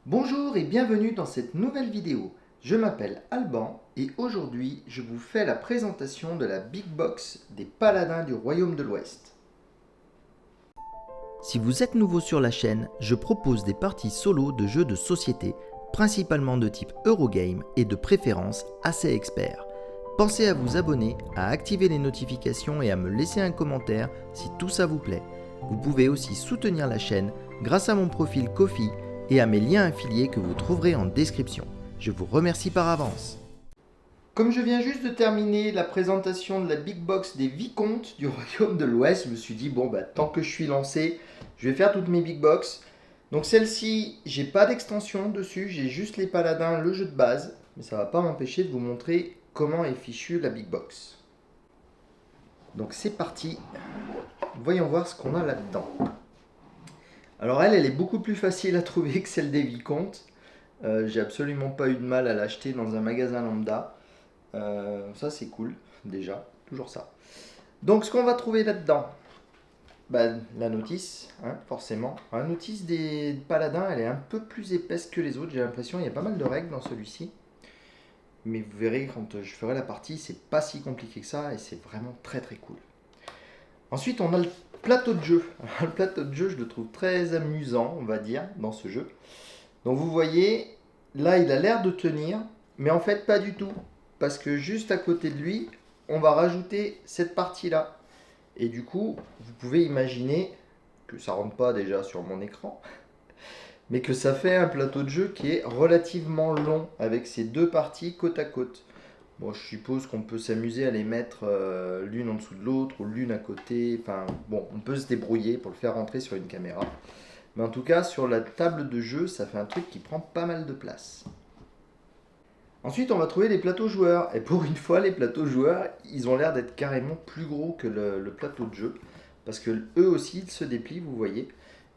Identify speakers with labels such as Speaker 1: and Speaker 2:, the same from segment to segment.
Speaker 1: Bonjour et bienvenue dans cette nouvelle vidéo. Je m'appelle Alban et aujourd'hui je vous fais la présentation de la Big Box des Paladins du Royaume de l'Ouest. Si vous êtes nouveau sur la chaîne, je propose des parties solo de jeux de société, principalement de type Eurogame et de préférence assez experts. Pensez à vous abonner, à activer les notifications et à me laisser un commentaire si tout ça vous plaît. Vous pouvez aussi soutenir la chaîne grâce à mon profil Ko-fi et à mes liens affiliés que vous trouverez en description. Je vous remercie par avance. Comme je viens juste de terminer la présentation de la Big Box des Vicomtes du Royaume de l'Ouest, je me suis dit, tant que je suis lancé, je vais faire toutes mes Big Box. Donc celle-ci, j'ai pas d'extension dessus, j'ai juste les paladins, le jeu de base, mais ça va pas m'empêcher de vous montrer comment est fichue la Big Box. Donc c'est parti, voyons voir ce qu'on a là-dedans. Alors elle est beaucoup plus facile à trouver que celle des Vicomtes. J'ai absolument pas eu de mal à l'acheter dans un magasin lambda. Ça c'est cool, déjà, toujours ça. Donc ce qu'on va trouver là-dedans, la notice, hein, forcément. La notice des paladins, elle est un peu plus épaisse que les autres, j'ai l'impression. Il y a pas mal de règles dans celui-ci. Mais vous verrez quand je ferai la partie, c'est pas si compliqué que ça et c'est vraiment très très cool. Ensuite, on a le plateau de jeu. Alors, le plateau de jeu, je le trouve très amusant, on va dire, dans ce jeu. Donc vous voyez, là il a l'air de tenir, mais en fait pas du tout. Parce que juste à côté de lui, on va rajouter cette partie-là. Et du coup, vous pouvez imaginer que ça rentre pas déjà sur mon écran, mais que ça fait un plateau de jeu qui est relativement long, avec ces deux parties côte à côte. Bon, je suppose qu'on peut s'amuser à les mettre l'une en dessous de l'autre, ou l'une à côté. Enfin, bon, on peut se débrouiller pour le faire rentrer sur une caméra. Mais en tout cas, sur la table de jeu, ça fait un truc qui prend pas mal de place. Ensuite, on va trouver les plateaux joueurs. Et pour une fois, les plateaux joueurs, ils ont l'air d'être carrément plus gros que le plateau de jeu. Parce que eux aussi, ils se déplient, vous voyez.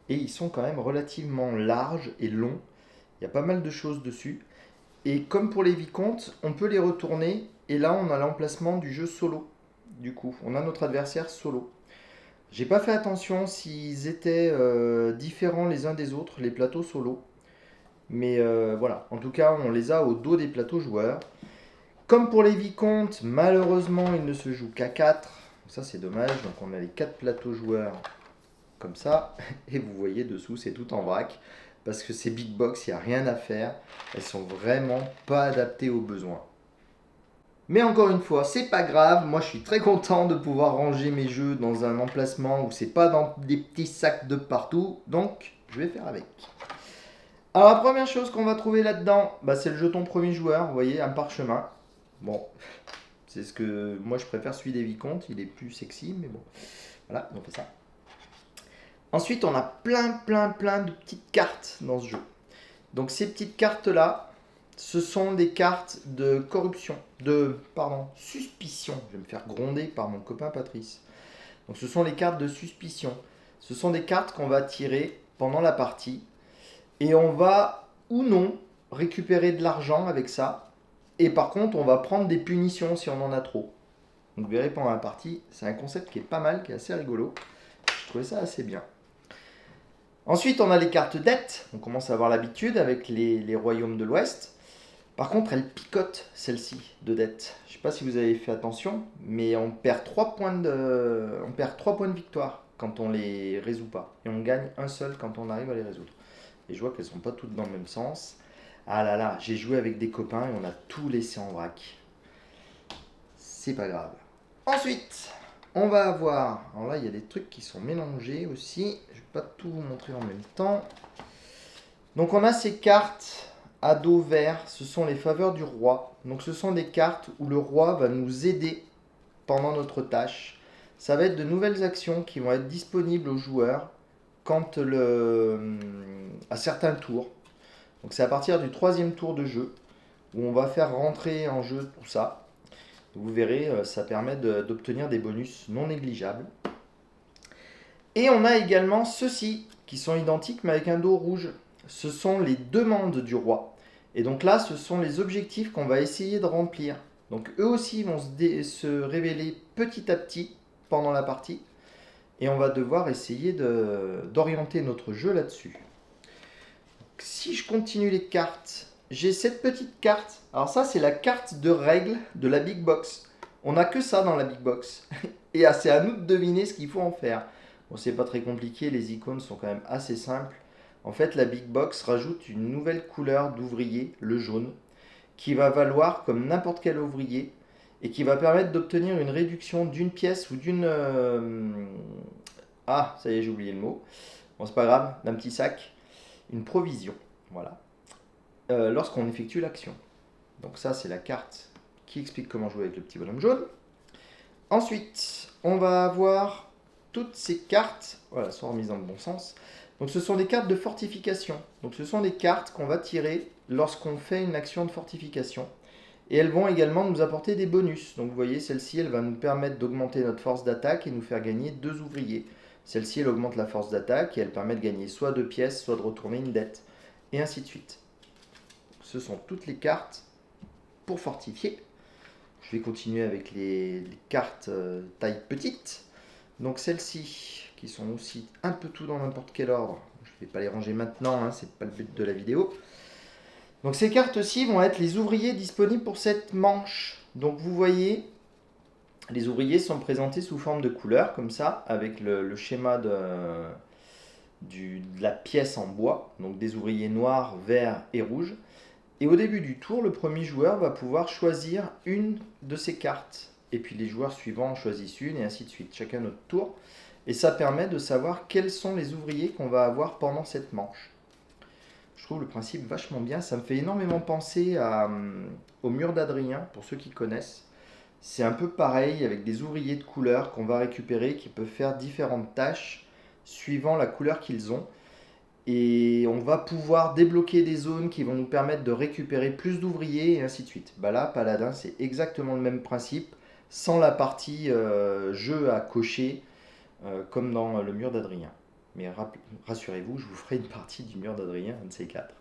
Speaker 1: Et ils sont quand même relativement larges et longs. Il y a pas mal de choses dessus. Et comme pour les vicomtes, on peut les retourner. Et là, on a l'emplacement du jeu solo. Du coup, on a notre adversaire solo. J'ai pas fait attention s'ils étaient différents les uns des autres, les plateaux solo. Mais voilà, en tout cas, on les a au dos des plateaux joueurs. Comme pour les vicomtes, malheureusement, il ne se joue qu'à 4. Ça, c'est dommage. Donc, on a les 4 plateaux joueurs comme ça. Et vous voyez dessous, c'est tout en vrac. Parce que ces big box, il n'y a rien à faire. Elles sont vraiment pas adaptées aux besoins. Mais encore une fois, c'est pas grave. Moi, je suis très content de pouvoir ranger mes jeux dans un emplacement où c'est pas dans des petits sacs de partout. Donc, je vais faire avec. Alors, la première chose qu'on va trouver là-dedans, c'est le jeton premier joueur. Vous voyez, un parchemin. Bon, c'est ce que moi je préfère, celui des vicomtes. Il est plus sexy, mais bon. Voilà, on fait ça. Ensuite, on a plein de petites cartes dans ce jeu. Donc, ces petites cartes-là, ce sont des cartes de corruption, suspicion. Je vais me faire gronder par mon copain Patrice. Donc ce sont les cartes de suspicion. Ce sont des cartes qu'on va tirer pendant la partie. Et on va, ou non, récupérer de l'argent avec ça. Et par contre, on va prendre des punitions si on en a trop. Donc vous verrez pendant la partie, c'est un concept qui est pas mal, qui est assez rigolo. Je trouvais ça assez bien. Ensuite, on a les cartes dettes. On commence à avoir l'habitude avec les royaumes de l'Ouest. Par contre, elle picote, celle-ci, de dette. Je ne sais pas si vous avez fait attention, mais on perd 3 points de victoire quand on les résout pas. Et on gagne un seul quand on arrive à les résoudre. Et je vois qu'elles sont pas toutes dans le même sens. Ah là là, j'ai joué avec des copains et on a tout laissé en vrac. C'est pas grave. Ensuite, on va avoir... Alors là, il y a des trucs qui sont mélangés aussi. Je vais pas tout vous montrer en même temps. Donc on a ces cartes à dos vert, ce sont les faveurs du roi. Donc ce sont des cartes où le roi va nous aider pendant notre tâche. Ça va être de nouvelles actions qui vont être disponibles aux joueurs à certains tours. Donc c'est à partir du troisième tour de jeu où on va faire rentrer en jeu tout ça. Vous verrez, ça permet d'obtenir des bonus non négligeables. Et on a également ceux-ci qui sont identiques mais avec un dos rouge. Ce sont les demandes du roi. Et donc là, ce sont les objectifs qu'on va essayer de remplir. Donc eux aussi vont se révéler petit à petit pendant la partie. Et on va devoir essayer d'orienter notre jeu là-dessus. si je continue les cartes, j'ai cette petite carte. Alors ça, c'est la carte de règles de la Big Box. On n'a que ça dans la Big Box. Et c'est à nous de deviner ce qu'il faut en faire. Bon, c'est pas très compliqué, les icônes sont quand même assez simples. En fait, la Big Box rajoute une nouvelle couleur d'ouvrier, le jaune, qui va valoir comme n'importe quel ouvrier et qui va permettre d'obtenir une réduction d'une pièce ou d'une... Ah, ça y est, j'ai oublié le mot. Bon, c'est pas grave, d'un petit sac, une provision. Voilà. Lorsqu'on effectue l'action. Donc ça, c'est la carte qui explique comment jouer avec le petit bonhomme jaune. Ensuite, on va avoir toutes ces cartes, voilà, sont remises dans le bon sens. Donc ce sont des cartes de fortification. Donc ce sont des cartes qu'on va tirer lorsqu'on fait une action de fortification. Et elles vont également nous apporter des bonus. Donc vous voyez, celle-ci, elle va nous permettre d'augmenter notre force d'attaque et nous faire gagner 2 ouvriers. Celle-ci, elle augmente la force d'attaque et elle permet de gagner soit 2 pièces, soit de retourner une dette. Et ainsi de suite. Ce sont toutes les cartes pour fortifier. Je vais continuer avec les cartes taille petite. Donc celles-ci, qui sont aussi un peu tout dans n'importe quel ordre. Je ne vais pas les ranger maintenant, hein, c'est pas le but de la vidéo. Donc ces cartes-ci vont être les ouvriers disponibles pour cette manche. Donc vous voyez, les ouvriers sont présentés sous forme de couleurs, comme ça, avec le schéma de la pièce en bois. Donc des ouvriers noirs, verts et rouges. Et au début du tour, le premier joueur va pouvoir choisir une de ces cartes. Et puis les joueurs suivants en choisissent une et ainsi de suite, chacun notre tour. Et ça permet de savoir quels sont les ouvriers qu'on va avoir pendant cette manche. Je trouve le principe vachement bien. Ça me fait énormément penser au mur d'Adrien, pour ceux qui connaissent. C'est un peu pareil avec des ouvriers de couleur qu'on va récupérer qui peuvent faire différentes tâches suivant la couleur qu'ils ont. Et on va pouvoir débloquer des zones qui vont nous permettre de récupérer plus d'ouvriers et ainsi de suite. Bah là, Paladin, c'est exactement le même principe, sans la partie jeu à cocher, comme dans le mur d'Adrien. Mais rassurez-vous, je vous ferai une partie du mur d'Adrien, un de ces quatre.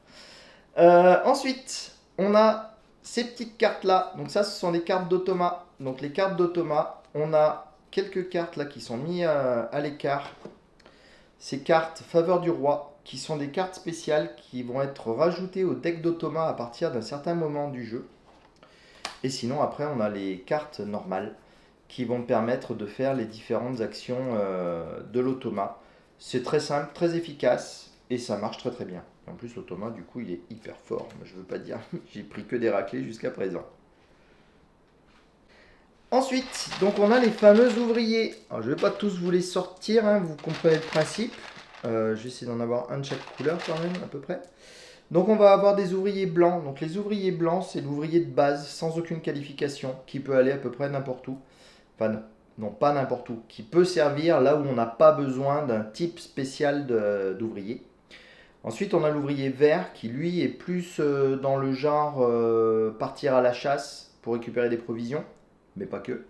Speaker 1: Ensuite, on a ces petites cartes-là. Donc ça, ce sont les cartes d'automat. Donc les cartes d'automat, on a quelques cartes là qui sont mises à l'écart. Ces cartes faveur du roi, qui sont des cartes spéciales qui vont être rajoutées au deck d'automat à partir d'un certain moment du jeu. Et sinon, après, on a les cartes normales qui vont permettre de faire les différentes actions de l'automat. C'est très simple, très efficace et ça marche très très bien. En plus, l'automat, du coup, il est hyper fort. Je ne veux pas dire, j'ai pris que des raclés jusqu'à présent. Ensuite, donc on a les fameux ouvriers. Alors, je ne vais pas tous vous les sortir, hein, vous comprenez le principe. Je vais essayer d'en avoir un de chaque couleur quand même, à peu près. Donc on va avoir des ouvriers blancs. Donc les ouvriers blancs, c'est l'ouvrier de base, sans aucune qualification, qui peut aller à peu près n'importe où. Enfin, non, pas n'importe où. Qui peut servir là où on n'a pas besoin d'un type spécial d'ouvrier. Ensuite, on a l'ouvrier vert, qui lui est plus dans le genre partir à la chasse pour récupérer des provisions, mais pas que.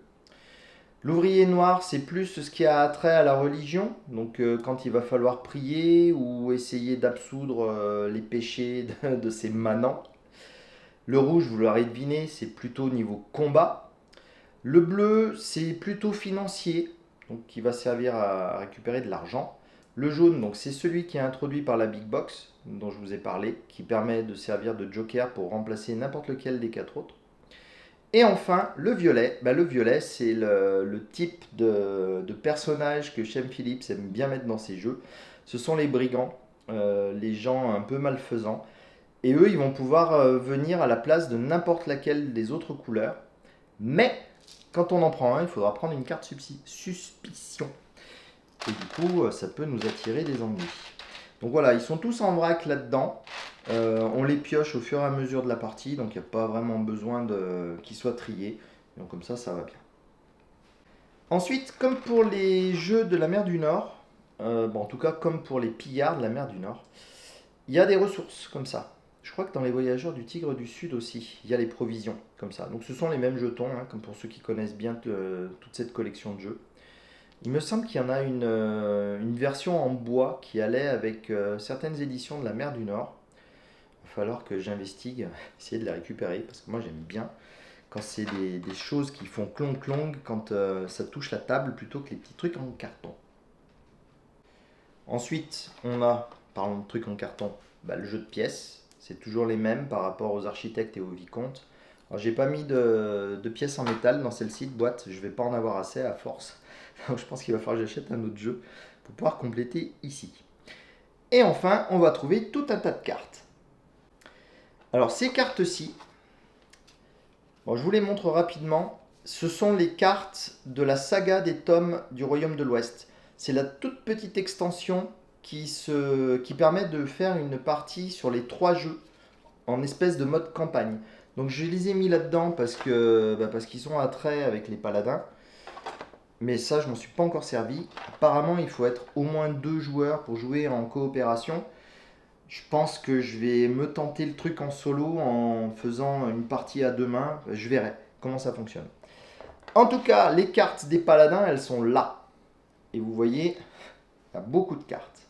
Speaker 1: L'ouvrier noir, c'est plus ce qui a trait à la religion, donc quand il va falloir prier ou essayer d'absoudre les péchés de ses manants. Le rouge, vous l'aurez deviné, c'est plutôt niveau combat. Le bleu, c'est plutôt financier, donc qui va servir à récupérer de l'argent. Le jaune, donc c'est celui qui est introduit par la Big Box, dont je vous ai parlé, qui permet de servir de joker pour remplacer n'importe lequel des 4 autres. Et enfin, le violet. Le violet, c'est le type de personnage que Shem Phillips aime bien mettre dans ses jeux. Ce sont les brigands, les gens un peu malfaisants. Et eux, ils vont pouvoir venir à la place de n'importe laquelle des autres couleurs. Mais, quand on en prend un, il faudra prendre une carte suspicion. Et du coup, ça peut nous attirer des ennuis. Donc voilà, ils sont tous en vrac là-dedans. On les pioche au fur et à mesure de la partie, donc il n'y a pas vraiment besoin qu'ils soient triés. Donc comme ça va bien. Ensuite, comme pour les jeux de la mer du Nord, en tout cas comme pour les pillards de la mer du Nord, il y a des ressources comme ça. Je crois que dans les voyageurs du Tigre du Sud aussi, il y a les provisions comme ça. Donc ce sont les mêmes jetons, hein, comme pour ceux qui connaissent bien toute cette collection de jeux. Il me semble qu'il y en a une version en bois qui allait avec certaines éditions de la mer du Nord. Il va falloir que j'investigue, essayer de les récupérer, parce que moi j'aime bien quand c'est des choses qui font clong-clong quand ça touche la table plutôt que les petits trucs en carton. Ensuite, on a parlons de trucs en carton, le jeu de pièces. C'est toujours les mêmes par rapport aux architectes et aux vicomtes. Alors j'ai pas mis de pièces en métal dans celle-ci de boîte, je vais pas en avoir assez à force. Donc je pense qu'il va falloir que j'achète un autre jeu pour pouvoir compléter ici. Et enfin, on va trouver tout un tas de cartes. Alors ces cartes-ci, bon, je vous les montre rapidement. Ce sont les cartes de la saga des tomes du Royaume de l'Ouest. C'est la toute petite extension qui permet de faire une partie sur les 3 jeux en espèce de mode campagne. Donc je les ai mis là-dedans parce qu'ils sont à trait avec les paladins. Mais ça, je m'en suis pas encore servi. Apparemment, il faut être au moins 2 joueurs pour jouer en coopération. Je pense que je vais me tenter le truc en solo en faisant une partie à 2 mains. Je verrai comment ça fonctionne. En tout cas, les cartes des paladins, elles sont là. Et vous voyez, il y a beaucoup de cartes.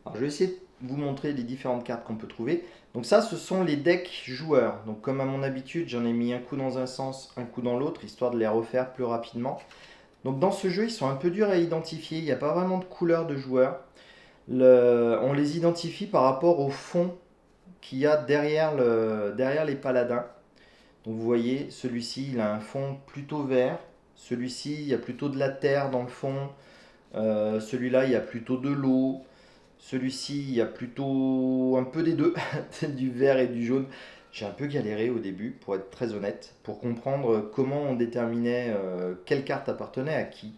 Speaker 1: Alors, je vais essayer de vous montrer les différentes cartes qu'on peut trouver. Donc ça, ce sont les decks joueurs. Donc comme à mon habitude, j'en ai mis un coup dans un sens, un coup dans l'autre, histoire de les refaire plus rapidement. Donc dans ce jeu, ils sont un peu durs à identifier. Il n'y a pas vraiment de couleur de joueurs. On les identifie par rapport au fond qu'il y a derrière les paladins. Donc vous voyez, celui-ci, il a un fond plutôt vert. Celui-ci, il y a plutôt de la terre dans le fond. Celui-là, il y a plutôt de l'eau. Celui-ci, il y a plutôt un peu des deux, du vert et du jaune. J'ai un peu galéré au début, pour être très honnête, pour comprendre comment on déterminait quelle carte appartenait à qui.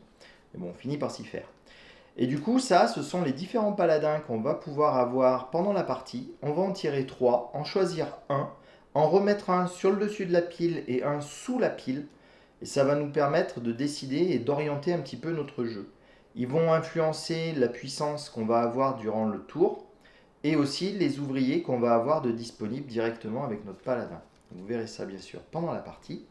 Speaker 1: Mais bon, on finit par s'y faire. Et du coup, ça, ce sont les différents paladins qu'on va pouvoir avoir pendant la partie. On va en tirer 3, en choisir un, en remettre un sur le dessus de la pile et un sous la pile. Et ça va nous permettre de décider et d'orienter un petit peu notre jeu. Ils vont influencer la puissance qu'on va avoir durant le tour et aussi les ouvriers qu'on va avoir de disponibles directement avec notre paladin. Vous verrez ça bien sûr pendant la partie.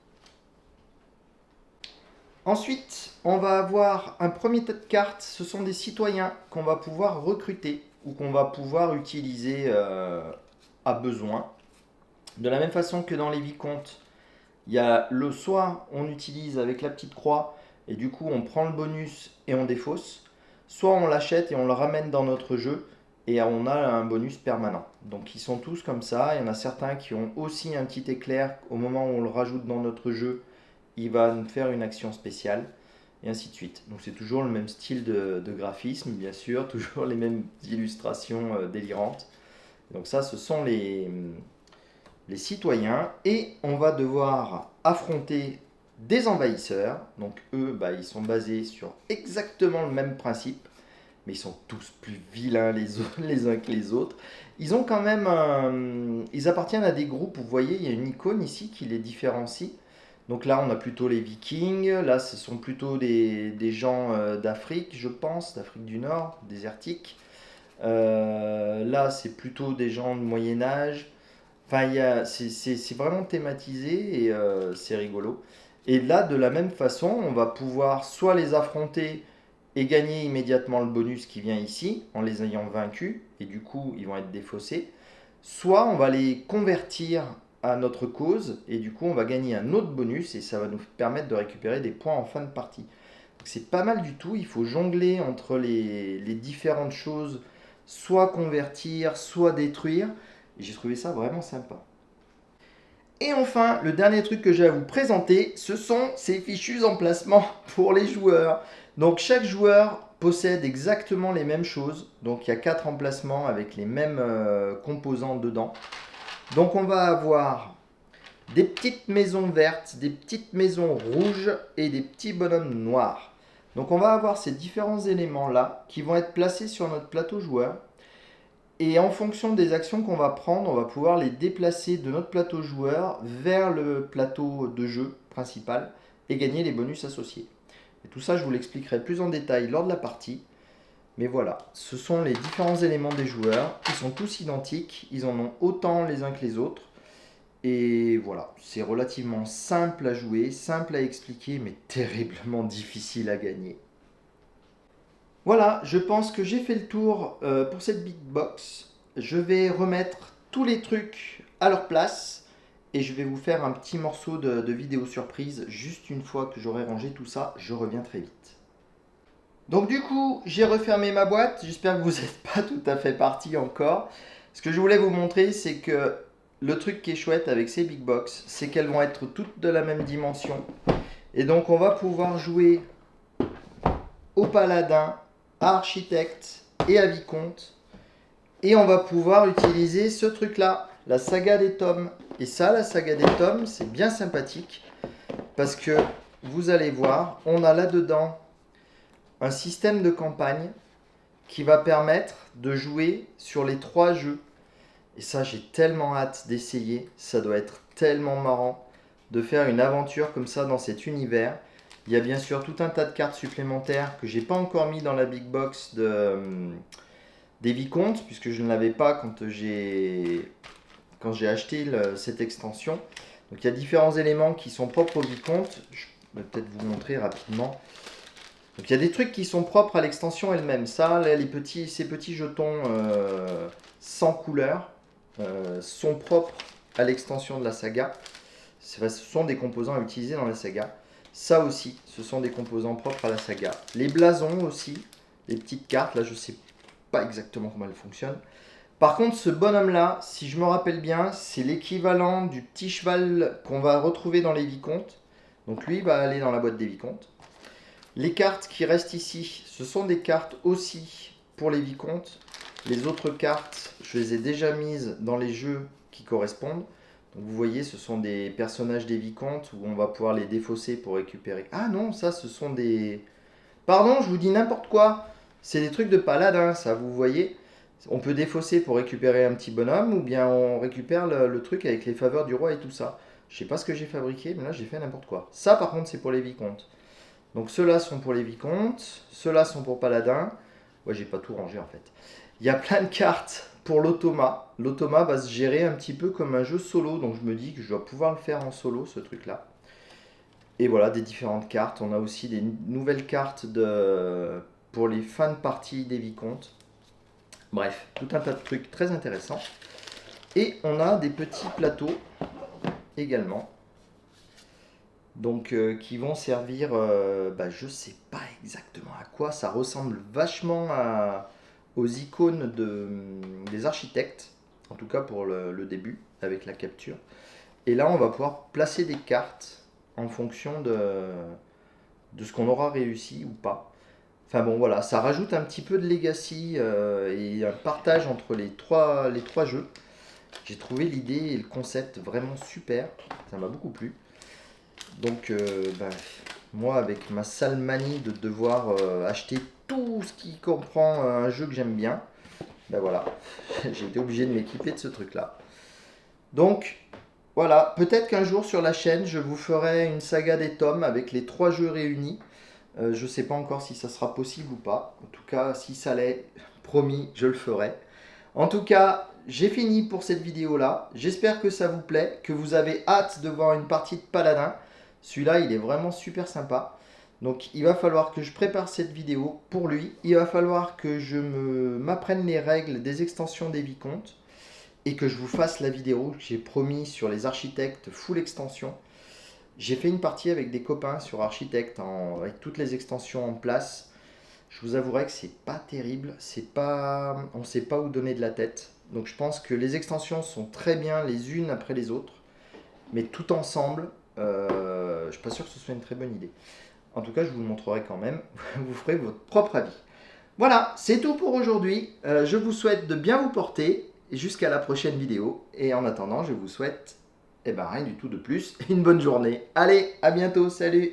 Speaker 1: Ensuite, on va avoir un premier tas de cartes. Ce sont des citoyens qu'on va pouvoir recruter ou qu'on va pouvoir utiliser à besoin. De la même façon que dans les vicomtes, il y a le soit on utilise avec la petite croix et du coup on prend le bonus et on défausse, soit on l'achète et on le ramène dans notre jeu et on a un bonus permanent. Donc ils sont tous comme ça. Il y en a certains qui ont aussi un petit éclair au moment où on le rajoute dans notre jeu. Il va nous faire une action spéciale, et ainsi de suite. Donc c'est toujours le même style de graphisme, bien sûr, toujours les mêmes illustrations délirantes. Donc ça, ce sont les citoyens, et on va devoir affronter des envahisseurs. Donc eux, ils sont basés sur exactement le même principe, mais ils sont tous plus vilains les uns que les autres. Ils ont quand même ils appartiennent à des groupes. Vous voyez, il y a une icône ici qui les différencie. Donc là, on a plutôt les Vikings. Là, ce sont plutôt des gens d'Afrique, je pense, d'Afrique du Nord, désertique. Là, c'est plutôt des gens de Moyen Âge. Enfin, c'est vraiment thématisé et c'est rigolo. Et là, de la même façon, on va pouvoir soit les affronter et gagner immédiatement le bonus qui vient ici, en les ayant vaincus, et du coup, ils vont être défaussés. Soit on va les convertir à notre cause, et du coup, on va gagner un autre bonus, et ça va nous permettre de récupérer des points en fin de partie. Donc c'est pas mal du tout, il faut jongler entre les différentes choses, soit convertir, soit détruire, et j'ai trouvé ça vraiment sympa. Et enfin, le dernier truc que j'ai à vous présenter, ce sont ces fichus emplacements pour les joueurs. Donc chaque joueur possède exactement les mêmes choses. Donc il y a 4 emplacements avec les mêmes composants dedans. Donc on va avoir des petites maisons vertes, des petites maisons rouges et des petits bonhommes noirs. Donc on va avoir ces différents éléments-là qui vont être placés sur notre plateau joueur. Et en fonction des actions qu'on va prendre, on va pouvoir les déplacer de notre plateau joueur vers le plateau de jeu principal et gagner les bonus associés. Et tout ça, je vous l'expliquerai plus en détail lors de la partie. Mais voilà, ce sont les différents éléments des joueurs. Ils sont tous identiques, ils en ont autant les uns que les autres. Et voilà, c'est relativement simple à jouer, simple à expliquer, mais terriblement difficile à gagner. Voilà, je pense que j'ai fait le tour pour cette big box. Je vais remettre tous les trucs à leur place et je vais vous faire un petit morceau de vidéo surprise juste une fois que j'aurai rangé tout ça. Je reviens très vite. Donc du coup, j'ai refermé ma boîte. J'espère que vous n'êtes pas tout à fait parti encore. Ce que je voulais vous montrer, c'est que le truc qui est chouette avec ces big box, c'est qu'elles vont être toutes de la même dimension. Et donc on va pouvoir jouer au paladin, à architecte et à vicomte. Et on va pouvoir utiliser ce truc-là, la saga des tomes. Et ça, la saga des tomes, c'est bien sympathique. Parce que vous allez voir, on a là-dedans un système de campagne qui va permettre de jouer sur les 3 jeux. Et ça, j'ai tellement hâte d'essayer. Ça doit être tellement marrant de faire une aventure comme ça dans cet univers. Il y a bien sûr tout un tas de cartes supplémentaires que j'ai pas encore mis dans la big box des vicomtes, puisque je ne l'avais pas quand j'ai acheté cette extension. Donc il y a différents éléments qui sont propres au vicomte. Je vais peut-être vous montrer rapidement. Donc il y a des trucs qui sont propres à l'extension elle-même. Ça, là, ces petits jetons sans couleur sont propres à l'extension de la saga. Ce sont des composants à utiliser dans la saga. Ça aussi, ce sont des composants propres à la saga. Les blasons aussi, les petites cartes, là je ne sais pas exactement comment elles fonctionnent. Par contre, ce bonhomme-là, si je me rappelle bien, c'est l'équivalent du petit cheval qu'on va retrouver dans les vicomtes. Donc lui, il va aller dans la boîte des vicomtes. Les cartes qui restent ici, ce sont des cartes aussi pour les vicomtes. Les autres cartes, je les ai déjà mises dans les jeux qui correspondent. Donc vous voyez, ce sont des personnages des vicomtes où on va pouvoir les défausser pour récupérer. Ah non, ça, ce sont des... Pardon, je vous dis n'importe quoi. C'est des trucs de paladin, ça, vous voyez. On peut défausser pour récupérer un petit bonhomme, ou bien on récupère le truc avec les faveurs du roi et tout ça. Je sais pas ce que j'ai fabriqué, mais là j'ai fait n'importe quoi. Ça par contre c'est pour les vicomtes. Donc ceux-là sont pour les vicomtes, ceux-là sont pour paladin. Ouais, j'ai pas tout rangé en fait. Il y a plein de cartes pour l'automa. L'automa va se gérer un petit peu comme un jeu solo, donc je me dis que je dois pouvoir le faire en solo ce truc-là. Et voilà, des différentes cartes. On a aussi des nouvelles cartes pour les fins de partie des vicomtes. Bref, tout un tas de trucs très intéressants. Et on a des petits plateaux également. Donc qui vont servir, je sais pas exactement à quoi. Ça ressemble vachement aux icônes des architectes. En tout cas pour le début, avec la capture. Et là, on va pouvoir placer des cartes en fonction de ce qu'on aura réussi ou pas. Enfin bon, voilà, ça rajoute un petit peu de legacy et un partage entre les trois jeux. J'ai trouvé l'idée et le concept vraiment super, ça m'a beaucoup plu. Donc, moi, avec ma sale manie de devoir acheter tout ce qui comprend un jeu que j'aime bien, voilà, j'ai été obligé de m'équiper de ce truc-là. Donc, voilà, peut-être qu'un jour sur la chaîne, je vous ferai une saga des tomes avec les 3 jeux réunis. Je ne sais pas encore si ça sera possible ou pas. En tout cas, si ça l'est, promis, je le ferai. En tout cas, j'ai fini pour cette vidéo-là. J'espère que ça vous plaît, que vous avez hâte de voir une partie de Paladin. Celui-là, il est vraiment super sympa. Donc, il va falloir que je prépare cette vidéo pour lui. Il va falloir que je m'apprenne les règles des extensions des vicomtes et que je vous fasse la vidéo que j'ai promis sur les architectes full extension. J'ai fait une partie avec des copains sur Architect avec toutes les extensions en place. Je vous avouerai que c'est pas terrible, on ne sait pas où donner de la tête. Donc je pense que les extensions sont très bien les unes après les autres, mais tout ensemble, je ne suis pas sûr que ce soit une très bonne idée. En tout cas, je vous le montrerai quand même, vous ferez votre propre avis. Voilà, c'est tout pour aujourd'hui. Je vous souhaite de bien vous porter jusqu'à la prochaine vidéo. Et en attendant, je vous souhaite rien du tout de plus. Une bonne journée. Allez, à bientôt. Salut!